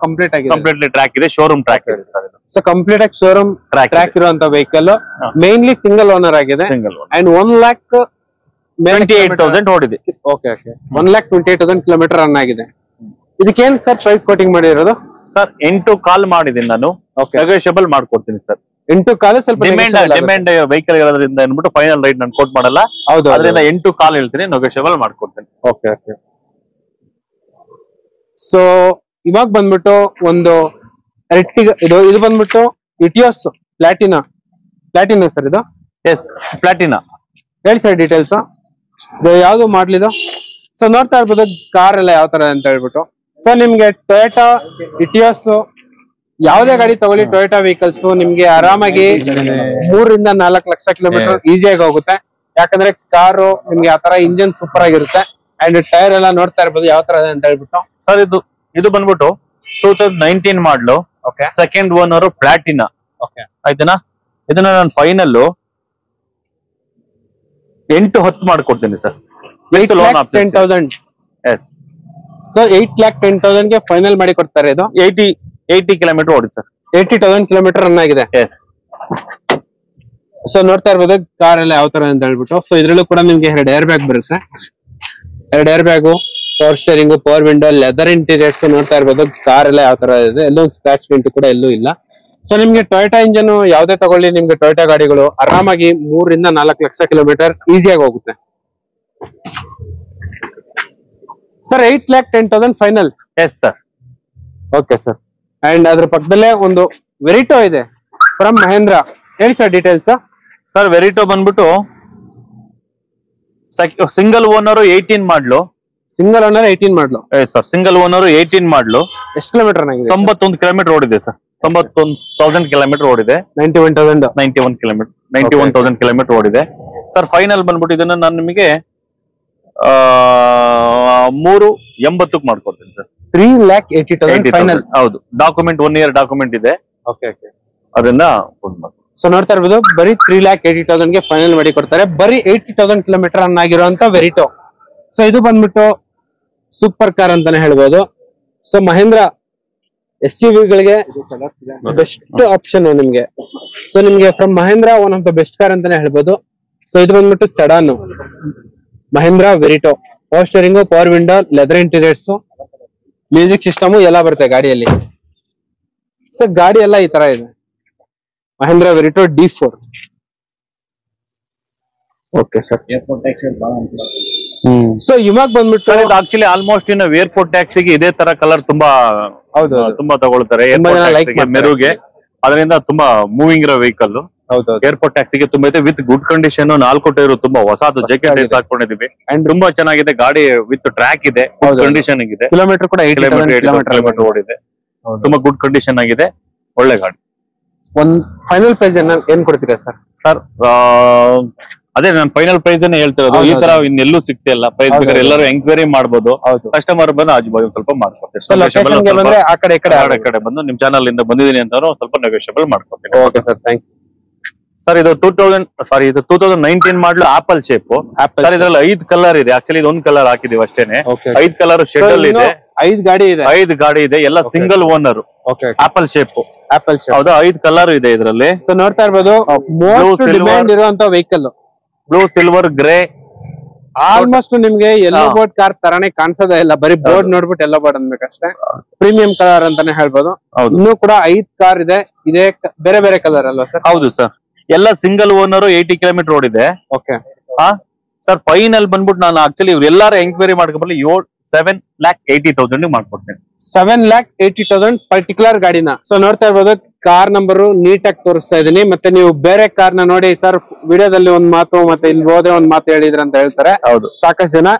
Completely track ಇದೆ. ಶೋರೂಮ್ ಟ್ರ್ಯಾಕ್ ಇದೆ ಸರ್. ಸೊ ಕಂಪ್ಲೀಟ್ ಆಗಿ ಶೋರೂಮ್ ಟ್ರ್ಯಾಕ್ ಇರುವಂತ ವೆಹಿಕಲ್. ಮೇನ್ಲಿ ಸಿಂಗಲ್ ಓನರ್ ಆಗಿದೆ. ಅಂಡ್ 1,28,000 ಓಡಿದೆ. 1,28,000 ಕಿಲೋಮೀಟರ್ ರನ್ ಆಗಿದೆ. ಇದಕ್ಕೇನ್ ಸರ್ ಪ್ರೈಸ್ ಕೋಟಿಂಗ್ ಮಾಡಿರೋದು? ಸರ್ 8 ಕಾಲ್ ಮಾಡಿದೀನಿ ನಾನು. ನೆಗೋಷಿಯಬಲ್ ಮಾಡ್ಕೊಡ್ತೀನಿ ಸರ್. 8 ಕಾಲ್ ಸ್ವಲ್ಪ ಡಿಮ್ಯಾಂಡ್ ವೆಹಿಕಲ್ ಇರೋದ್ರಿಂದ ಅಂದ್ಬಿಟ್ಟು ಫೈನಲ್ ರೈಟ್ ನಾನು ಕೋಟ್ ಮಾಡಲ್ಲ. ಅದರಿಂದ 8 ಕಾಲ್ ಹೇಳ್ತೀನಿ, ನೆಗೋಷಿಯಬಲ್ ಮಾಡ್ಕೊಡ್ತೀನಿ. ಸೊ ಇವಾಗ ಬಂದ್ಬಿಟ್ಟು ಒಂದು ಎರ್ಟಿಗಾ ಇದು ಬಂದ್ಬಿಟ್ಟು ಇಟಿಯೋಸ್ ಪ್ಲಾಟಿನಾ ಸರ್. ಇದು ಎಸ್ ಪ್ಲಾಟಿನಾ. ಹೇಳಿ ಸರ್ ಡೀಟೇಲ್ಸ್. ಯಾವ್ದು ಮಾಡ್ಲಿದು? ಸೊ ನೋಡ್ತಾ ಇರ್ಬೋದು ಕಾರ್ ಎಲ್ಲ ಯಾವ ತರ ಅಂತ ಹೇಳ್ಬಿಟ್ಟು. ಸೊ ನಿಮ್ಗೆ ಟೊಯೋಟಾ ಇಟಿಯೋಸ್ ಯಾವ್ದೇ ಗಾಡಿ ತಗೊಳ್ಳಿ, ಟೊಯೋಟಾ ವೆಹಿಕಲ್ಸ್ ನಿಮ್ಗೆ ಆರಾಮಾಗಿ 3-4 ಲಕ್ಷ ಕಿಲೋಮೀಟರ್ ಈಸಿಯಾಗಿ ಹೋಗುತ್ತೆ. ಯಾಕಂದ್ರೆ ಕಾರು ನಿಮ್ಗೆ ಆತರ ಇಂಜಿನ್ ಸೂಪರ್ ಆಗಿರುತ್ತೆ. ಅಂಡ್ ಟೈರ್ ಎಲ್ಲ ನೋಡ್ತಾ ಇರ್ಬೋದು ಯಾವ ತರ ಇದೆ ಅಂತ ಹೇಳ್ಬಿಟ್ಟು. ಸರ್ ಇದು ಬಂದ್ಬಿಟ್ಟು 2019 ಮಾಡ್ಲು. Second owner Platina. ಆಯ್ತನಾ? ಇದನ್ನ ನಾನು ಫೈನಲ್ 8-10 ಮಾಡ್ಕೊಡ್ತೀನಿ ಸರ್. 8,10,000. ಸೊ 8,10,000 ಗೆ ಫೈನಲ್ ಮಾಡಿ ಕೊಡ್ತಾರೆ. ಇದು 80 ಕಿಲೋಮೀಟರ್ ಓಡಿ ಸರ್. 80,000 ಕಿಲೋಮೀಟರ್ ರನ್ ಆಗಿದೆ. ಸೊ ನೋಡ್ತಾ ಇರ್ಬೋದು ಕಾರ್ ಎಲ್ಲ ಯಾವ ತರ ಅಂತ ಹೇಳ್ಬಿಟ್ಟು. ಸೊ ಇದ್ರಲ್ಲೂ ಕೂಡ ನಿಮ್ಗೆ 2 ಏರ್ ಬ್ಯಾಗ್ ಬರುತ್ತೆ. 2 air bag, power steering, power window, leather interiors ನೋಡ್ತಾ ಇರ್ಬೋದು. ಕಾರ್ ಎಲ್ಲ ಯಾವ ತರ ಇದೆ. ಎಲ್ಲೂ ಸ್ಕ್ರಾಚ್ ಪೇಂಟ್ ಕೂಡ ಎಲ್ಲೂ ಇಲ್ಲ. ಸೊ ನಿಮ್ಗೆ ಟೊಯೋಟಾ ಇಂಜನ್ ಯಾವ್ದೇ ತಗೊಳ್ಳಿ, ನಿಮ್ಗೆ ಟೊಯೋಟಾ ಗಾಡಿಗಳು ಆರಾಮಾಗಿ 3-4 ಲಕ್ಷ ಕಿಲೋಮೀಟರ್ ಈಸಿಯಾಗಿ ಹೋಗುತ್ತೆ. Sir 8,10,000 final. S sir. Okay sir. And ಅದ್ರ ಪಕ್ಕದಲ್ಲೇ ಒಂದು ವೆರಿಟೋ ಇದೆ ಫ್ರಮ್ ಮಹೇಂದ್ರ. ಹೇಳಿ ಸರ್ ಡೀಟೇಲ್ಸ್. ಸರ್ ವೆರಿಟೋ ಬಂದ್ಬಿಟ್ಟು single owner 18 model. Single owner 18 model. Sir single owner 18 model. ಎಷ್ಟು ಕಿಲೋಮೀಟರ್ ಆಗಿದೆ? 91 ಕಿಲೋಮೀಟರ್ ಓಡಿದೆ ಸರ್. 91,000 ಕಿಲೋಮೀಟರ್ ಓಡಿದೆ. 91,000 ಕಿಲೋಮೀಟರ್ ಓಡಿದೆ ಸರ್. ಫೈನಲ್ ಬಂದ್ಬಿಟ್ಟು ಇದನ್ನ ನಾನು ನಿಮಗೆ 380 ಮಾಡ್ಕೊಡ್ತೀನಿ ಸರ್. 3,80,000 ಫೈನಲ್. ಹೌದು, ಡಾಕ್ಯುಮೆಂಟ್ 1 ಇಯರ್ ಡಾಕ್ಯುಮೆಂಟ್ ಇದೆ. ಅದನ್ನ ಸೊ ನೋಡ್ತಾ ಇರ್ಬೋದು, ಬರೀ 3,80,000 ಗೆ ಫೈನಲ್ ಮಾಡಿ ಕೊಡ್ತಾರೆ. ಬರೀ 80,000 ಕಿಲೋಮೀಟರ್ ರನ್ ಆಗಿರುವಂತ ವೆರಿಟೋ. ಸೊ ಇದು ಬಂದ್ಬಿಟ್ಟು ಸೂಪರ್ ಕಾರ್ ಅಂತಾನೆ ಹೇಳ್ಬೋದು. ಸೊ ಮಹೇಂದ್ರ SUV ಗಳಿಗೆ ಬೆಸ್ಟ್ ಆಪ್ಷನ್ ನಿಮ್ಗೆ. ಸೊ ನಿಮ್ಗೆ from Mahindra one of the best car ಅಂತಾನೆ ಹೇಳ್ಬೋದು. ಸೊ ಇದು ಬಂದ್ಬಿಟ್ಟು sedan Mahindra Verito. Power steering, power window, leather interiors, music system ಎಲ್ಲ ಬರುತ್ತೆ ಗಾಡಿಯಲ್ಲಿ. ಸೊ ಗಾಡಿ ಎಲ್ಲ ಈ ತರ ಇದೆ, Mahindra Verito D4. Okay sir. So ಇವಾಗ ಬಂದ್ಬಿಟ್ಟು ಸರ್ ಇದು ಆಕ್ಚುಲಿ ಆಲ್ಮೋಸ್ಟ್ ಇನ್ನು ಏರ್ಪೋರ್ಟ್ ಟ್ಯಾಕ್ಸಿಗೆ ಇದೇ ತರ ಕಲರ್ ತುಂಬಾ ತುಂಬಾ ತಗೊಳ್ತಾರೆ. ಮೆರುಗೆ ಅದರಿಂದ ತುಂಬಾ ಮೂವಿಂಗ್ ಇರೋ ವೆಹಿಕಲ್. ಏರ್ಪೋರ್ಟ್ ಟ್ಯಾಕ್ಸಿಗೆ ತುಂಬಾ ಇದೆ. ವಿತ್ ಗುಡ್ ಕಂಡೀಷನ್, 4 ಟೈರ್ ತುಂಬಾ ಹೊಸದು ಜೆಕೆಟ್ ಹಾಕೊಂಡಿದೀವಿ. ತುಂಬಾ ಚೆನ್ನಾಗಿದೆ ಗಾಡಿ. ವಿತ್ ಟ್ರ್ಯಾಕ್ ಇದೆ, ಕಂಡೀಷನ್ ಇದೆ. ಕಿಲೋಮೀಟರ್ ಕೂಡ 80,000 ಕಿಲೋಮೀಟರ್ ಓಡಿದೆ. ತುಂಬಾ ಗುಡ್ ಕಂಡೀಷನ್ ಆಗಿದೆ, ಒಳ್ಳೆ ಗಾಡಿ. ಒಂದ್ ಫೈನಲ್ ಪ್ರೈಸ್ ಏನ್ ಕೊಡ್ತೀರಾ ಸರ್? ಸರ್ ಅದೇ ನಾನು ಫೈನಲ್ ಪ್ರೈಸ್ ಅನ್ನ ಹೇಳ್ತಿರೋದು. ಈ ತರ ಇನ್ನೆಲ್ಲೂ ಸಿಗ್ತಿಲ್ಲ ಪ್ರೈಸ್. ಬೇಕಾದ್ರೆ ಎಲ್ಲರೂ ಎಂಕ್ವೈರಿ ಮಾಡ್ಬೋದು. ಕಸ್ಟಮರ್ ಬಂದು ಆಜು ಬಾಜು ಸ್ವಲ್ಪ ಮಾಡ್ಕೊಡ್ತೀವಿ. ಆ ಕಡೆ ಕಡೆ ಬಂದು ನಿಮ್ ಚಾನಲ್ ಇಂದ ಬಂದಿದ್ದೀನಿ ಅಂತ ಸ್ವಲ್ಪ ನೆಗೋಷಿಯಬಲ್ ಮಾಡ್ಕೊಡ್ತೀನಿ. Okay sir, thank you. ಸರ್ ಇದು 2019 ಮಾಡಲು ಆಪಲ್ ಶೇಪ್. ಸರ್ ಇದ್ರಲ್ಲಿ 5 ಕಲರ್ ಇದೆ. ಆಕ್ಚುಲಿ ಇದು 1 ಕಲರ್ ಹಾಕಿದೀವಿ ಅಷ್ಟೇನೆ. 5 ಕಲರ್ ಶೇಡ್ ಅಲ್ಲಿ ಇದೆ. 5 ಗಾಡಿ ಇದೆ. ಎಲ್ಲ ಸಿಂಗಲ್ ಓನರ್. Apple shape. ಹೌದಾ, 5 ಕಲರ್ ಇದೆ ಇದರಲ್ಲಿ. ಸೊ ನೋಡ್ತಾ ಇರ್ಬೋದು, ಮೋಸ್ಟ್ ಡಿಮ್ಯಾಂಡ್ ಇರುವಂತ vehicle. Blue, silver, grey. Almost ನಿಮ್ಗೆ ಎಲ್ಲೋ ಬೋರ್ಡ್ ಕಾರ್ ತರಾನೇ ಕಾಣಿಸೋದೇ ಇಲ್ಲ. ಬರೀ ಬೋರ್ಡ್ ನೋಡ್ಬಿಟ್ಟು ಎಲ್ಲೋ ಬೋರ್ಡ್ ಅನ್ಬೇಕಷ್ಟೇ. ಪ್ರೀಮಿಯಂ ಕಲರ್ ಅಂತಾನೆ ಹೇಳ್ಬೋದು. ಇನ್ನೂ ಕೂಡ 5 ಕಾರ್ ಇದೆ. ಇದೇ ಬೇರೆ ಬೇರೆ ಕಲರ್ ಅಲ್ವಾ ಸರ್? ಹೌದು ಸರ್, ಎಲ್ಲ ಸಿಂಗಲ್ ಓನರ್. 80 ಕಿಲೋಮೀಟರ್ ಓಡಿದೆ. ಓಕೆ ಸರ್ ಫೈನಲ್ ಬಂದ್ಬಿಟ್ಟು ನಾನು ಆಕ್ಚುಲಿ ಇವ್ರು ಎಲ್ಲಾರು ಎಂಕ್ವೈರಿ ಮಾಡ್ಕೊಂಡ್ಬರ್ಲಿ 7,80,000 ಮಾಡ್ಕೊಡ್ತೀನಿ. 7,80,000 ಪರ್ಟಿಕ್ಯುಲರ್ ಗಾಡಿನ. ಸೊ ನೋಡ್ತಾ ಇರ್ಬೋದು, ಕಾರ್ ನಂಬರ್ ನೀಟಾಗಿ ತೋರಿಸ್ತಾ ಇದೀನಿ. ಮತ್ತೆ ನೀವು ಬೇರೆ ಕಾರ್ ನ ನೋಡಿ ಸರ್ ವಿಡಿಯೋದಲ್ಲಿ ಒಂದ್ ಮಾತು ಮತ್ತೆ ಇಲ್ಲಿ ಹೋದ್ರೆ ಒಂದ್ ಮಾತು ಹೇಳಿದ್ರ ಅಂತ ಹೇಳ್ತಾರೆ. ಹೌದು, ಸಾಕಷ್ಟು ಜನ.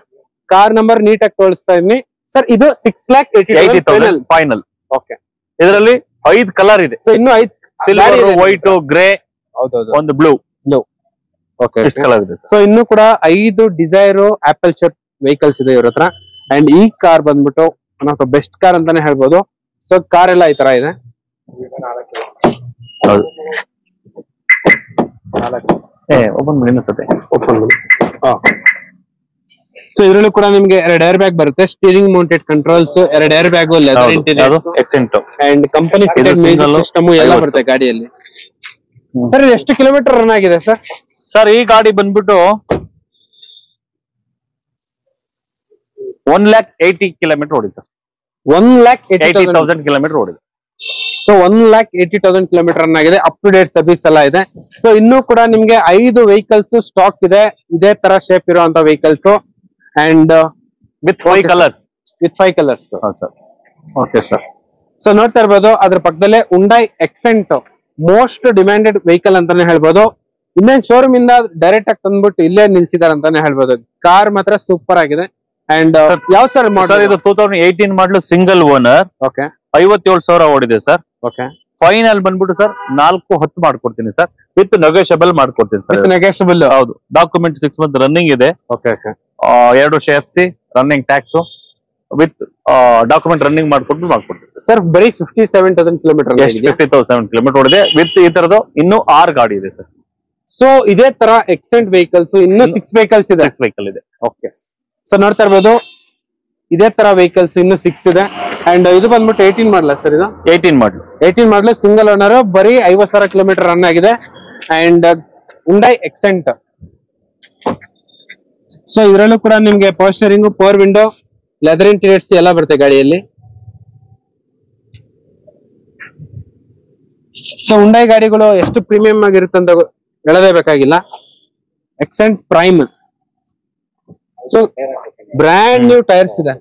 ಕಾರ್ ನಂಬರ್ ನೀಟಾಗಿ ತೋರಿಸ್ತಾ ಇದೀನಿ ಸರ್. ಇದು 6,80,000 ಫೈನಲ್. ಓಕೆ, ಇದರಲ್ಲಿ 5 ಕಲರ್ ಇದೆ. ಸೊ ಇನ್ನು 5 ಸಿಲ್ವರ್, ವೈಟ್, ಗ್ರೇ, ಒಂದು ಬ್ಲೂ. ಓಕೆ, ಕಲರ್ ಇದೆ. ಸೊ ಇನ್ನು ಕೂಡ 5 ಡಿಸೈರ್ ಆಪಲ್ ಶೇಪ್ ವೆಹಿಕಲ್ಸ್ ಇದೆ ಇವ್ರ ಹತ್ರ. ಅಂಡ್ ಈ ಕಾರ್ ಬಂದ್ಬಿಟ್ಟು one of the best car ಅಂತಾನೆ ಹೇಳ್ಬೋದು. ಸೊ ಕಾರ್ ಎಲ್ಲ ಈ ತರ ಇದೆ. ಸೊ ಇದ್ರಲ್ಲೂ ಕೂಡ ನಿಮ್ಗೆ 2 ಏರ್ ಬ್ಯಾಗ್ ಬರುತ್ತೆ. Steering mounted controls, 2 air bag, leather interiors and company fitted music system ಎಲ್ಲ ಬರುತ್ತೆ ಗಾಡಿಯಲ್ಲಿ. ಸರ್ ಇದು ಎಷ್ಟು ಕಿಲೋಮೀಟರ್ ರನ್ ಆಗಿದೆ ಸರ್? ಸರ್ ಈ ಗಾಡಿ ಬಂದ್ಬಿಟ್ಟು 1,80,000 ಕಿಲೋಮೀಟರ್ ಓಡಿದೆ ಸರ್. 1,80,000 ಕಿಲೋಮೀಟರ್ ಓಡಿದೆ. ಸೊ 1,80,000 ಕಿಲೋಮೀಟರ್ ರನ್ ಆಗಿದೆ. ಅಪ್ ಟು ಡೇಟ್ ಸರ್ವಿಸ್ ಎಲ್ಲ ಇದೆ. ಸೊ ಇನ್ನೂ ಕೂಡ ನಿಮ್ಗೆ 5 ವೆಹಿಕಲ್ಸ್ ಸ್ಟಾಕ್ ಇದೆ, ಇದೇ ತರ ಶೇಪ್ ಇರುವಂತ vehicles. And with 5 colours. Sir okay sir. So ನೋಡ್ತಾ ಇರ್ಬೋದು, ಅದ್ರ ಪಕ್ಕದಲ್ಲೇ ಉಂಡೈ ಎಕ್ಸೆಂಟ್ ಮೋಸ್ಟ್ ಡಿಮ್ಯಾಂಡೆಡ್ ವೆಹಿಕಲ್ ಅಂತಾನೆ ಹೇಳ್ಬೋದು. ಇನ್ನೇನ್ ಶೋರೂಮ್ ಇಂದ ಡೈರೆಕ್ಟ್ ಆಗಿ ತಂದ್ಬಿಟ್ಟು ಇಲ್ಲೇ ನಿಲ್ಸಿದಾರೆ ಅಂತಾನೆ ಹೇಳ್ಬೋದು. ಕಾರ್ ಮಾತ್ರ ಸೂಪರ್ ಆಗಿದೆ. ಅಂಡ್ ಯಾವ ಸರ್ ಸರ್ ಇದು 2018 ಮಾಡಲು ಸಿಂಗಲ್ ಓನರ್. ಓಕೆ, 57,000 ಓಡಿದೆ ಸರ್. ಓಕೆ, ಫೈನಲ್ ಬಂದ್ಬಿಟ್ಟು ಸರ್ 4,10 ಮಾಡ್ಕೊಡ್ತೀನಿ ಸರ್. ವಿತ್ ನೆಗೋಷಿಯಬಲ್ ಮಾಡ್ಕೊಡ್ತೀನಿ ಸರ್. ನೆಗೋಷಿಯಬಲ್, ಹೌದು. ಡಾಕ್ಯುಮೆಂಟ್ 6 ಮಂತ್ ರನ್ನಿಂಗ್ ಇದೆ. ಓಕೆ, 2 ವರ್ಷ FC running tax with document running ಮಾಡ್ಕೊಡ್ತೀನಿ ಸರ್. ಬರೀ 57,000 ಕಿಲೋಮೀಟರ್ 57,000 ಕಿಲೋಮೀಟರ್ ಓಡಿದೆ. ವಿತ್ ಈ ತರದ್ದು ಇನ್ನೂ 6 ಗಾಡಿ ಇದೆ ಸರ್. ಸೊ ಇದೇ ತರ ಎಕ್ಸೆಂಟ್ ವೆಹಿಕಲ್ಸ್ ಇನ್ನೂ 6 ವೆಹಿಕಲ್ಸ್ ಇದೆ. 6 ವೆಹಿಕಲ್ ಇದೆ. ಓಕೆ, ಸೊ ನೋಡ್ತಾ ಇರ್ಬೋದು, ಇದೇ ತರ ವೆಹಿಕಲ್ಸ್ ಇನ್ನು 6 ಇದೆ. ಅಂಡ್ ಇದು ಬಂದ್ಬಿಟ್ಟು 18 ಮಾಡಲ ಸರ್? ಇದು 18 ಮಾಡಲು ಸಿಂಗಲ್ ಓನರ್. ಬರೀ 50,000 ಕಿಲೋಮೀಟರ್ ರನ್ ಆಗಿದೆ. And ಉಂಡೈ Accent. ಸೊ ಇದರಲ್ಲೂ ಕೂಡ ನಿಮ್ಗೆ power steering, power window, leather interiors ಎಲ್ಲ ಬರುತ್ತೆ ಗಾಡಿಯಲ್ಲಿ. ಸೊ ಉಂಡೈ ಗಾಡಿಗಳು ಎಷ್ಟು ಪ್ರೀಮಿಯಂ ಆಗಿರುತ್ತೆ ಅಂತ ಹೇಳದೇ ಬೇಕಾಗಿಲ್ಲ. Accent prime. So brand new tyres ಇದೆ.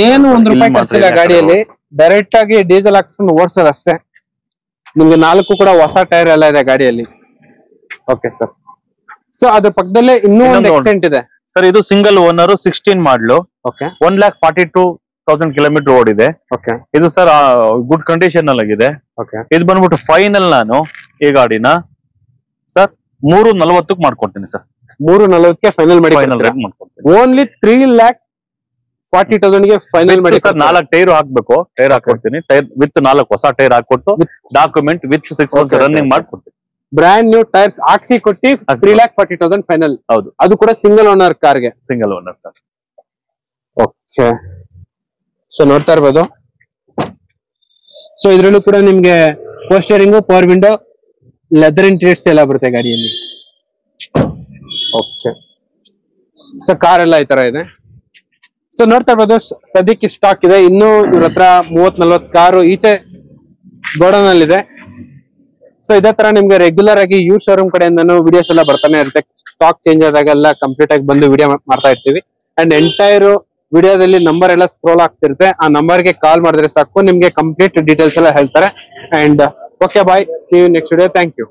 ಏನು ₹1 ಖರ್ಚಿಲ್ಲ ಗಾಡಿಯಲ್ಲಿ. ಡೈರೆಕ್ಟ್ ಆಗಿ ಡೀಸೆಲ್ ಹಾಕ್ಸ್ಕೊಂಡು ಓಡಿಸೋದು ಅಷ್ಟೇ. ನಿಮ್ಗೆ 4 ಕೂಡ ಹೊಸ ಟೈರ್ ಎಲ್ಲ ಇದೆ ಗಾಡಿಯಲ್ಲಿ. Okay sir. ಸೊ ಅದ್ರ ಪಕ್ಕದಲ್ಲೇ ಇನ್ನೂ ಒಂದು ಎಕ್ಸೆಂಟ್ ಇದೆ ಸರ್. ಇದು single owner 16 model. Okay. 1,42,000 kilometre ಓಡಿದೆ. ಓಕೆ. ಇದು ಸರ್ ಗುಡ್ ಕಂಡೀಷನ್ ಅಲ್ಲಿ ಆಗಿದೆ. ಓಕೆ. ಇದು ಬಂದ್ಬಿಟ್ಟು ಫೈನಲ್ ನಾನು ಈ ಗಾಡಿನ ಸರ್ 340 ಮಾಡ್ಕೊಡ್ತೀನಿ ಸರ್. 340 ಫೈನಲ್ ಮಾಡಿ ಮಾಡ್ಕೊಡ್ತೀನಿ. ಓನ್ಲಿ 3,40,000 ಗೆ ಫೈನಲ್ ಮಾಡಿ ಸರ್. 4 ಟೈರ್ ಹಾಕ್ಬೇಕು. ಟೈರ್ ಹಾಕೊಡ್ತೀನಿ. ಟೈರ್ ವಿತ್ 4 ಹೊಸ ಟೈರ್ ಹಾಕೊಟ್ಟು ಡಾಕ್ಯುಮೆಂಟ್ ವಿತ್ 6 months ರನ್ನಿಂಗ್ ಮಾಡ್ಕೊಡ್ತೀನಿ. ಬ್ರ್ಯಾಂಡ್ ನ್ಯೂ ಟೈರ್ಸ್ ಹಾಕ್ಸಿ ಕೊಟ್ಟಿ 3,40,000 ಫೈನಲ್. ಹೌದು. ಅದು ಕೂಡ ಸಿಂಗಲ್ ಓನರ್ ಕಾರ್ಗೆ. Single owner sir. Okay. So ನೋಡ್ತಾ ಇರ್ಬೋದು. ಸೊ ಇದ್ರಲ್ಲೂ ಕೂಡ ನಿಮ್ಗೆ power steering, power window, leather interiors ಎಲ್ಲ ಬರುತ್ತೆ ಗಾಡಿಯಲ್ಲಿ. ಓಕೆ. ಸೊ ಕಾರ್ ಎಲ್ಲ ಈ ತರ ಇದೆ. ಸೊ ನೋಡ್ತಾ ಇರ್ಬೋದು ಸದ್ಯಕ್ಕೆ ಸ್ಟಾಕ್ ಇದೆ. ಇನ್ನು ಇವ್ರ ಹತ್ರ 30-40 ಕಾರು ಈಚೆ ಗೋಡೌನ್ ಅಲ್ಲಿ ಇದೆ. ಸೊ ಇದೇ ತರ ನಿಮ್ಗೆ ರೆಗ್ಯುಲರ್ ಆಗಿ ಯೂ ಶೋರೂಮ್ ಕಡೆಯಿಂದನೂ ವಿಡಿಯೋಸ್ ಎಲ್ಲ ಬರ್ತಾನೆ ಇರುತ್ತೆ. ಸ್ಟಾಕ್ ಚೇಂಜ್ ಆದಾಗೆಲ್ಲ ಕಂಪ್ಲೀಟ್ ಆಗಿ ಬಂದು ವಿಡಿಯೋ ಮಾಡ್ತಾ ಇರ್ತೀವಿ. ಅಂಡ್ ಎಂಟೈರ್ ವಿಡಿಯೋದಲ್ಲಿ ನಂಬರ್ ಎಲ್ಲ ಸ್ಕ್ರೋಲ್ ಆಗ್ತಿರುತ್ತೆ. ಆ ನಂಬರ್ಗೆ ಕಾಲ್ ಮಾಡಿದ್ರೆ ಸಾಕು, ನಿಮ್ಗೆ ಕಂಪ್ಲೀಟ್ ಡೀಟೇಲ್ಸ್ ಎಲ್ಲ ಹೇಳ್ತಾರೆ. And okay bye, see you next video. Thank you.